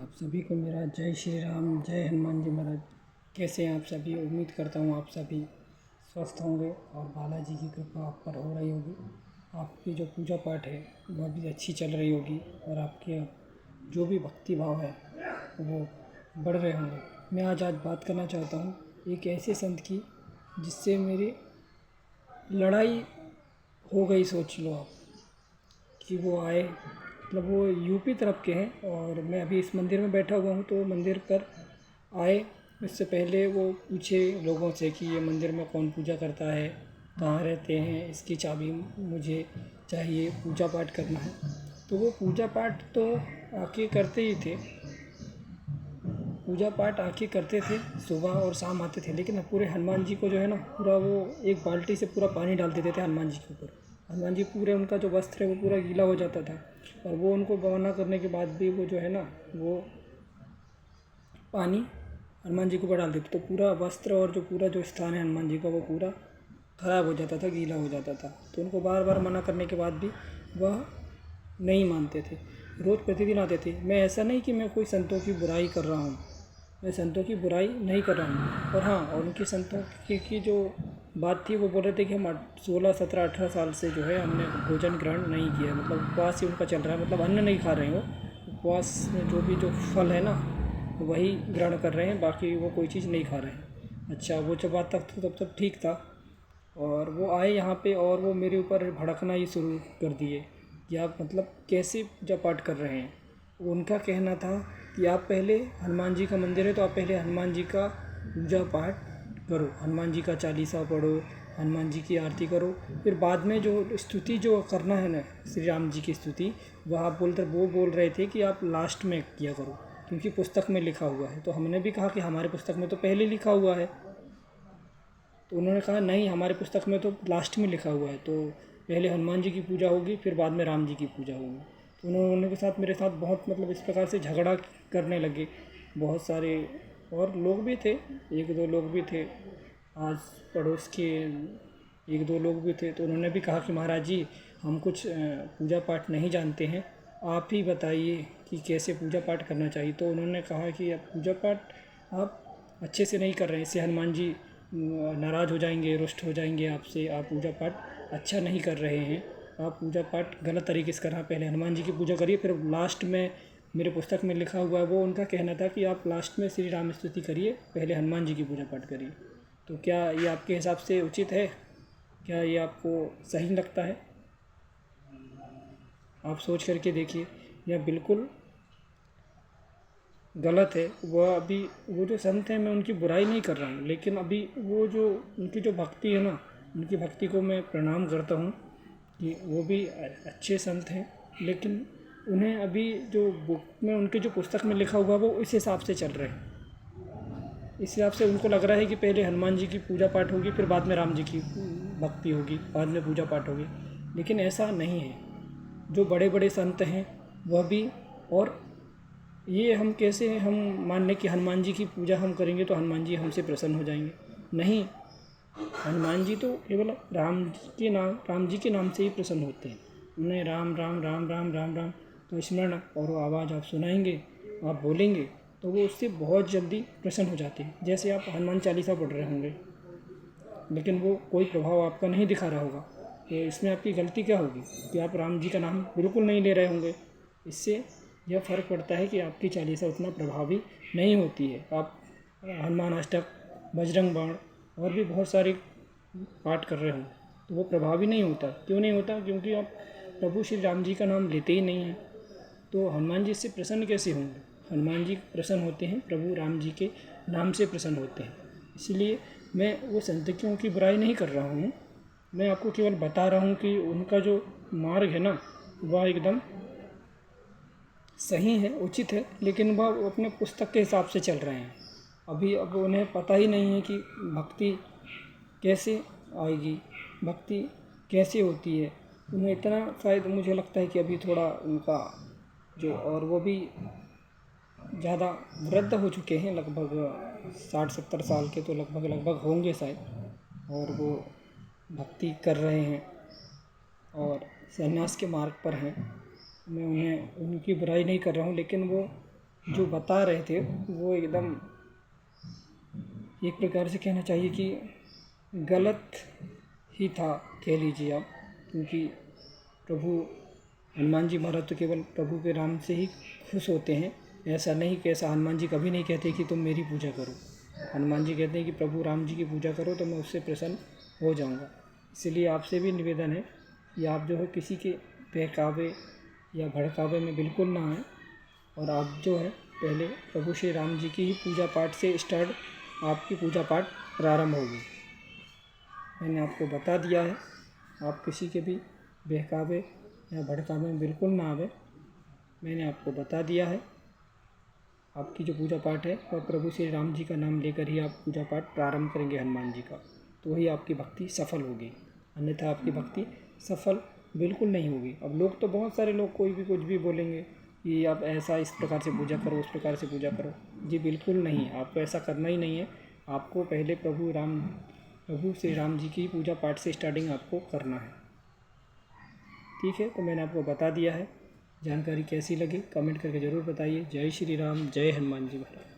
आप सभी को मेरा जय श्री राम, जय हनुमान जी महाराज। कैसे हैं आप सभी? उम्मीद करता हूँ आप सभी स्वस्थ होंगे और बालाजी की कृपा आप पर हो रही होगी। आपकी जो पूजा पाठ है वह भी अच्छी चल रही होगी और आपके जो भी भक्ति भाव है वो बढ़ रहे होंगे। मैं आज बात करना चाहता हूँ एक ऐसे संत की जिससे मेरी लड़ाई हो गई। सोच लो आप कि वो आए, मतलब वो यूपी तरफ के हैं और मैं अभी इस मंदिर में बैठा हुआ हूँ। तो मंदिर पर आए, इससे पहले वो पूछे लोगों से कि ये मंदिर में कौन पूजा करता है, कहाँ रहते हैं, इसकी चाबी मुझे चाहिए, पूजा पाठ करना है। तो वो पूजा पाठ तो आके करते ही थे, पूजा पाठ आके करते थे, सुबह और शाम आते थे। लेकिन पूरे हनुमान जी को जो है ना, पूरा वो एक बाल्टी से पूरा पानी डाल देते थे हनुमान जी के ऊपर। हनुमान जी पूरे, उनका जो वस्त्र है वो पूरा गीला हो जाता था और वो उनको मना करने के बाद भी वो जो है ना, वो पानी हनुमान जी के ऊपर डाल देते। तो पूरा वस्त्र और जो पूरा जो स्थान है हनुमान जी का वो पूरा ख़राब हो जाता था, गीला हो जाता था। तो उनको बार बार मना करने के बाद भी वह नहीं मानते थे, रोज़ प्रतिदिन आते थे। मैं ऐसा नहीं कि मैं कोई संतों की बुराई कर रहा हूँ, मैं संतों की बुराई नहीं कर रहा हूँ। और हाँ, और उनके संतों की जो बात थी, वो बोल रहे थे कि हम 16, 17, 18 साल से जो है हमने भोजन ग्रहण नहीं किया, मतलब उपवास ही उनका चल रहा है, मतलब अन्न नहीं खा रहे हैं। वो उपवास में जो भी जो फल है ना वही ग्रहण कर रहे हैं, बाकी वो कोई चीज़ नहीं खा रहे हैं। अच्छा, वो जब बात तक तब तक ठीक था। और वो आए यहाँ पे और वो मेरे ऊपर भड़कना ही शुरू कर दिए कि आप मतलब कैसे पूजा पाठ कर रहे हैं। उनका कहना था कि आप पहले, हनुमान जी का मंदिर है तो आप पहले हनुमान जी का पूजा पाठ करो, हनुमान जी का चालीसा पढ़ो, हनुमान जी की आरती करो, फिर बाद में जो स्तुति जो करना है ना, श्री राम जी की स्तुति, वह आप वो बोल रहे थे कि आप लास्ट में किया करो, क्योंकि पुस्तक में लिखा हुआ है। तो हमने भी कहा कि हमारे पुस्तक में तो पहले लिखा हुआ है। तो उन्होंने कहा नहीं, हमारे पुस्तक में तो लास्ट में लिखा हुआ है, तो पहले हनुमान जी की पूजा होगी फिर बाद में राम जी की पूजा होगी। तो उन्होंने के साथ, मेरे साथ बहुत मतलब इस प्रकार से झगड़ा करने लगे। बहुत सारे और लोग भी थे, एक दो लोग भी थे, आज पड़ोस के एक दो लोग भी थे। तो उन्होंने भी कहा कि महाराज जी, हम कुछ पूजा पाठ नहीं जानते हैं, आप ही बताइए कि कैसे पूजा पाठ करना चाहिए। तो उन्होंने कहा कि अब पूजा पाठ आप अच्छे से नहीं कर रहे हैं, इससे हनुमान जी नाराज़ हो जाएंगे, रुष्ट हो जाएंगे आपसे, आप पूजा पाठ अच्छा नहीं कर रहे हैं, आप पूजा पाठ गलत तरीके से कर रहे हैं। पहले हनुमान जी की पूजा करिए, फिर लास्ट में, मेरे पुस्तक में लिखा हुआ है, वो उनका कहना था कि आप लास्ट में श्री राम स्तुति करिए, पहले हनुमान जी की पूजा पाठ करिए। तो क्या ये आपके हिसाब से उचित है? क्या ये आपको सही लगता है? आप सोच करके देखिए, यह बिल्कुल गलत है। वह अभी, वो जो संत हैं, मैं उनकी बुराई नहीं कर रहा हूँ, लेकिन अभी वो जो उनकी जो भक्ति है ना, उनकी भक्ति को मैं प्रणाम करता हूँ कि वो भी अच्छे संत हैं। लेकिन उन्हें अभी जो बुक में, उनके जो पुस्तक में लिखा हुआ वो इस हिसाब से चल रहे हैं। इस हिसाब से उनको लग रहा है कि पहले हनुमान जी की पूजा पाठ होगी, फिर बाद में राम जी की भक्ति होगी, बाद में पूजा पाठ होगी। लेकिन ऐसा नहीं है। जो बड़े बड़े संत हैं वह भी, और ये हम कैसे हम मान लें कि हनुमान जी की पूजा हम करेंगे तो हनुमान जी हमसे प्रसन्न हो जाएंगे? नहीं, हनुमान जी तो केवल राम जी के नाम से ही प्रसन्न होते हैं। उन्हें राम राम राम राम राम राम तो स्मरण और वो आवाज़ आप सुनाएंगे, आप बोलेंगे, तो वो उससे बहुत जल्दी प्रसन्न हो जाते हैं। जैसे आप हनुमान चालीसा पढ़ रहे होंगे, लेकिन वो कोई प्रभाव आपका नहीं दिखा रहा होगा, तो इसमें आपकी गलती क्या होगी कि आप राम जी का नाम बिल्कुल नहीं ले रहे होंगे। इससे यह फ़र्क पड़ता है कि आपकी चालीसा उतना प्रभावी नहीं होती है। आप हनुमान अष्टक, बजरंग बाण और भी बहुत सारे पाठ कर रहे हो तो वो प्रभावी नहीं होता। क्यों नहीं होता? क्योंकि आप प्रभु श्री राम जी का नाम लेते ही नहीं हैं। तो हनुमान जी इससे प्रसन्न कैसे होंगे? हनुमान जी प्रसन्न होते हैं, प्रभु राम जी के नाम से प्रसन्न होते हैं। इसलिए मैं वो संतों की बुराई नहीं कर रहा हूँ, मैं आपको केवल बता रहा हूँ कि उनका जो मार्ग है ना, वह एकदम सही है, उचित है, लेकिन वह अपने पुस्तक के हिसाब से चल रहे हैं। अभी अब उन्हें पता ही नहीं है कि भक्ति कैसे आएगी, भक्ति कैसे होती है। उन्हें इतना, शायद मुझे लगता है कि अभी थोड़ा उनका जो, और वो भी ज़्यादा वृद्ध हो चुके हैं, लगभग 60-70 साल के तो लगभग होंगे शायद, और वो भक्ति कर रहे हैं और संन्यास के मार्ग पर हैं। मैं उन्हें, उनकी बुराई नहीं कर रहा हूँ, लेकिन वो जो बता रहे थे वो एकदम एक प्रकार से कहना चाहिए कि गलत ही था, कह लीजिए आप, क्योंकि प्रभु हनुमान जी महाराज तो केवल प्रभु के नाम से ही खुश होते हैं। ऐसा नहीं कि ऐसा हनुमान जी कभी नहीं कहते कि तुम मेरी पूजा करो। हनुमान जी कहते हैं कि प्रभु राम जी की पूजा करो तो मैं उससे प्रसन्न हो जाऊंगा। इसलिए आपसे भी निवेदन है कि आप जो है किसी के बहकावे या भड़कावे में बिल्कुल ना आएँ, और आप जो है पहले प्रभु श्री राम जी की ही पूजा पाठ से स्टार्ट आपकी पूजा पाठ प्रारंभ होगी। मैंने आपको बता दिया है, आप किसी के भी बहकावे या भड़कावे में बिल्कुल ना आवे। मैंने आपको बता दिया है, आपकी जो पूजा पाठ है वह प्रभु श्री राम जी का नाम लेकर ही आप पूजा पाठ प्रारंभ करेंगे हनुमान जी का, तो वही आपकी भक्ति सफल होगी, अन्यथा आपकी भक्ति सफल बिल्कुल नहीं होगी। अब लोग तो बहुत सारे लोग कोई भी कुछ भी बोलेंगे कि आप ऐसा इस प्रकार से पूजा करो, उस प्रकार से पूजा करो। जी बिल्कुल नहीं, आपको ऐसा करना ही नहीं है। आपको पहले प्रभु श्री राम जी की पूजा पाठ से स्टार्टिंग आपको करना है। ठीक है, तो मैंने आपको बता दिया है। जानकारी कैसी लगी कमेंट करके ज़रूर बताइए। जय श्री राम, जय हनुमान जी महाराज।